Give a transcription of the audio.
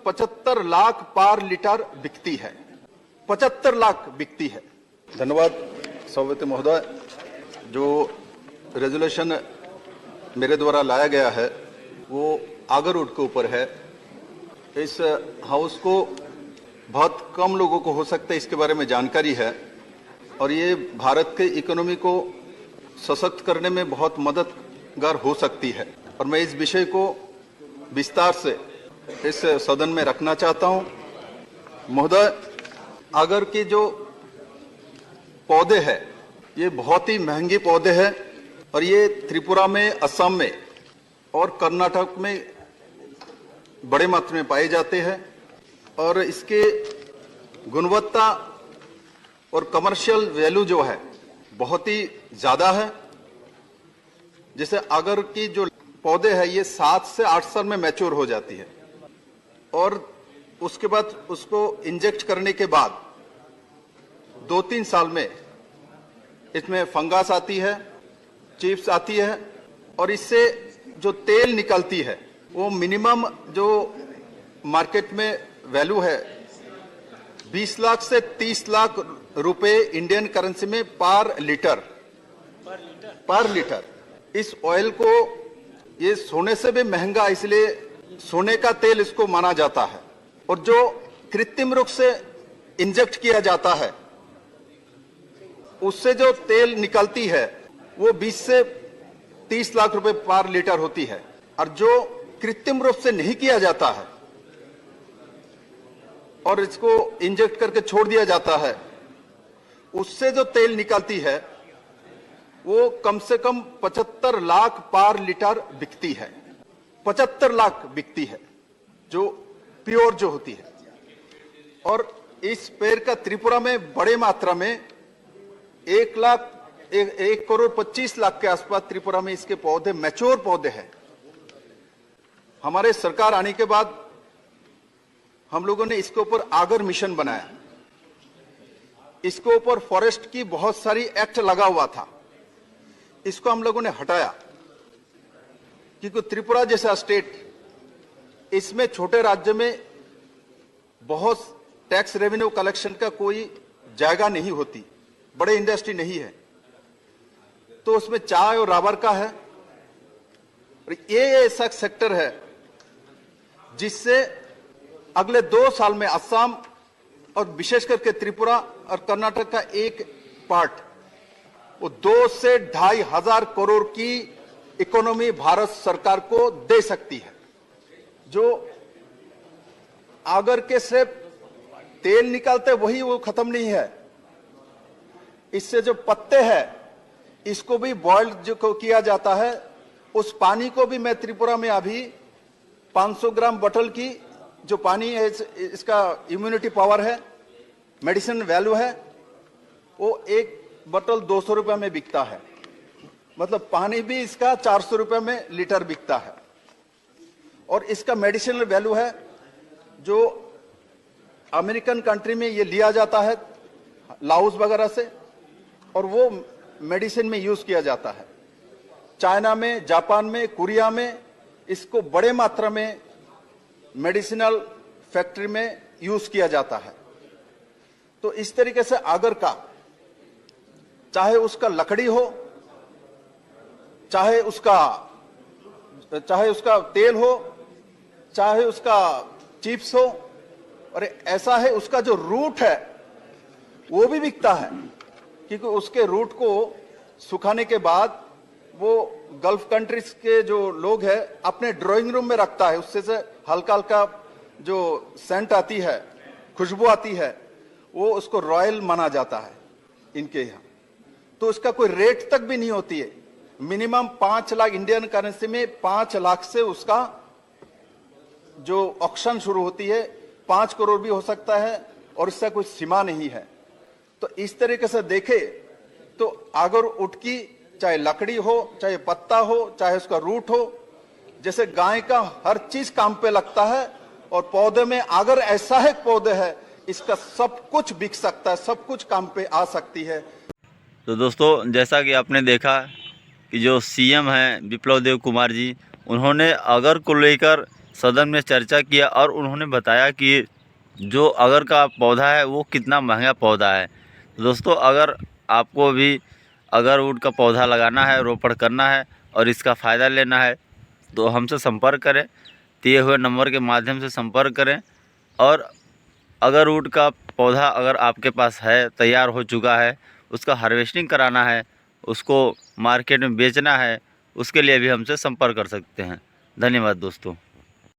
75 लाख पर लीटर बिकती है। 75 लाख बिकती है। धन्यवाद सभापति महोदय। जो रेजोल्यूशन मेरे द्वारा लाया गया है वो आगर वुड के ऊपर है। इस हाउस को बहुत कम लोगों को हो सकता है इसके बारे में जानकारी है, और ये भारत के इकोनॉमी को सशक्त करने में बहुत मददगार हो सकती है। और मैं इस विषय को विस्तार से इस सदन में रखना चाहता हूं। महोदय, आगर के जो पौधे हैं ये बहुत ही महंगे पौधे हैं, और ये त्रिपुरा में, असम में और कर्नाटक में बड़े मात्रा में पाए जाते हैं, और इसके गुणवत्ता और कमर्शियल वैल्यू जो है बहुत ही ज्यादा है। जैसे आगर की जो पौधे हैं ये 7 से 8 साल में मैच्योर हो जाती है, और उसके बाद उसको इंजेक्ट करने के बाद 2-3 साल में इसमें फंगस आती है, चिप्स आती है, और इससे जो तेल निकलती है वो मिनिमम जो मार्केट में वैल्यू है 20 लाख से 30 लाख रुपए इंडियन करेंसी में पर लीटर। इस ऑयल को ये सोने से भी महंगा, इसलिए सोने का तेल इसको माना जाता है। और जो कृत्रिम रूप से इंजेक्ट किया जाता है उससे जो तेल निकलती है वो 20 से 30 लाख रुपए पर लीटर होती है, और जो कृत्रिम रूप से नहीं किया जाता है और इसको इंजेक्ट करके छोड़ दिया जाता है उससे जो तेल निकलती है वो कम से कम 75 लाख पर लीटर बिकती है। 75 लाख बिकती है जो प्योर जो होती है। और इस पेड़ का त्रिपुरा में बड़े मात्रा में 1 करोड़ 25 लाख के आसपास त्रिपुरा में इसके पौधे, मैच्योर पौधे हैं। हमारे सरकार आने के बाद हम लोगों ने इसके ऊपर आगर मिशन बनाया। इसके ऊपर फॉरेस्ट की बहुत सारी एक्ट लगा हुआ था, इसको हम लोगों ने हटाया, क्योंकि त्रिपुरा जैसा स्टेट, इसमें छोटे राज्य में बहुत टैक्स रेवेन्यू कलेक्शन का कोई जगह नहीं होती, बड़े इंडस्ट्री नहीं है, तो उसमें चाय और रबर का है। और ये ऐसा सेक्टर है जिससे अगले 2 साल में असम और विशेष करके त्रिपुरा और कर्नाटक का एक पार्ट, वो 2 से 2.5 हजार करोड़ की इकोनॉमी भारत सरकार को दे सकती है। जो आगर के से तेल निकालते वही वो खत्म नहीं है, इससे जो पत्ते हैं इसको भी बॉइल्ड जो किया जाता है, उस पानी को भी मैं त्रिपुरा में अभी 500 ग्राम बोतल की जो पानी है, इसका इम्यूनिटी पावर है, मेडिसिन वैल्यू है, वो एक बोतल 200 रुपए में बिकता है। मतलब पानी भी इसका 400 रुपए में लीटर बिकता है। और इसका मेडिसिनल वैल्यू है, जो अमेरिकन कंट्री में ये लिया जाता है लाओस वगैरह से, और वो मेडिसिन में यूज किया जाता है। चाइना में, जापान में, कोरिया में इसको बड़े मात्रा में मेडिसिनल फैक्ट्री में यूज किया जाता है। तो इस तरीके से आगर का, चाहे उसका लकड़ी हो, चाहे उसका तेल हो, चाहे उसका चिप्स हो, और ऐसा है उसका जो रूट है वो भी बिकता है, क्योंकि उसके रूट को सुखाने के बाद वो गल्फ कंट्रीज के जो लोग हैं अपने ड्राइंग रूम में रखता है, उससे से हल्का हल्का जो सेंट आती है, खुशबू आती है, वो उसको रॉयल माना जाता है इनके यहाँ। तो उसका कोई रेट तक भी नहीं होती है, मिनिमम 5 लाख इंडियन करेंसी में 5 लाख से उसका जो ऑक्शन शुरू होती है, 5 करोड़ भी हो सकता है, और इसका कोई सीमा नहीं है। तो इस तरीके से देखे तो आगर वुड की चाहे लकड़ी हो, चाहे पत्ता हो, चाहे उसका रूट हो, जैसे गाय का हर चीज काम पे लगता है, और पौधे में अगर ऐसा है पौधे है, इसका सब कुछ बिक सकता है, सब कुछ काम पे आ सकती है। तो दोस्तों, जैसा कि आपने देखा कि जो सीएम हैं विप्लव देव कुमार जी, उन्होंने आगर को लेकर सदन में चर्चा किया और उन्होंने बताया कि जो अगर का पौधा है वो कितना महंगा पौधा है। दोस्तों, अगर आपको भी अगरवुड का पौधा लगाना है, रोपण करना है और इसका फ़ायदा लेना है तो हमसे संपर्क करें, दिए हुए नंबर के माध्यम से संपर्क करें। और अगरवुड का पौधा अगर आपके पास है, तैयार हो चुका है, उसका हार्वेस्टिंग कराना है, उसको मार्केट में बेचना है, उसके लिए भी हमसे संपर्क कर सकते हैं। धन्यवाद दोस्तों।